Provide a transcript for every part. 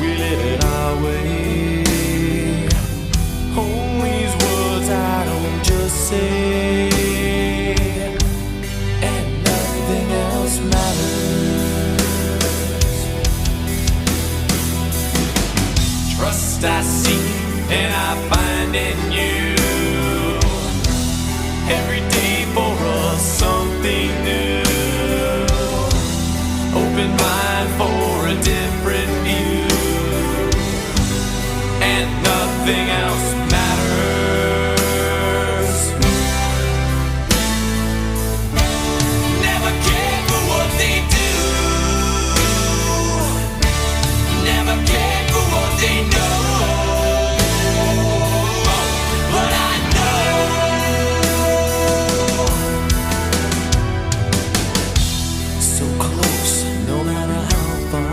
we live it our way. Hold these words I don't just say, and nothing else matters. Trust I seek and I find in you. Every day for us something new. Open mind for a different view, and nothing else matters. Never care for what they do. Never care for what they know. But I know so close, no matter how far.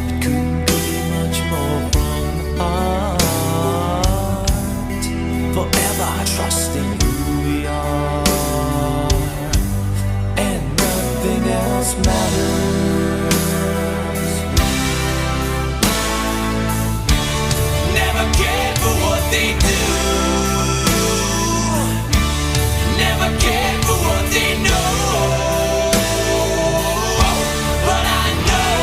It couldn't be much more from the heart. Forever trusting who we are, and nothing else matters. Never care for what they do. Never care for what they know. But I know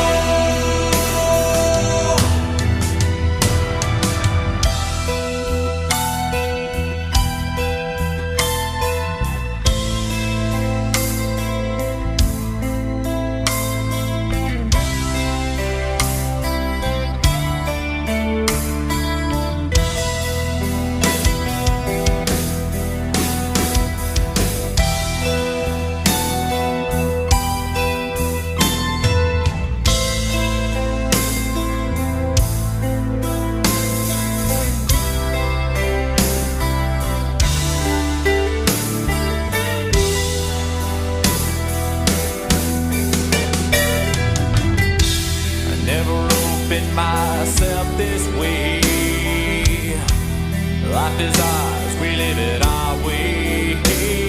I never opened myself this way. Life is ours, we live it our way.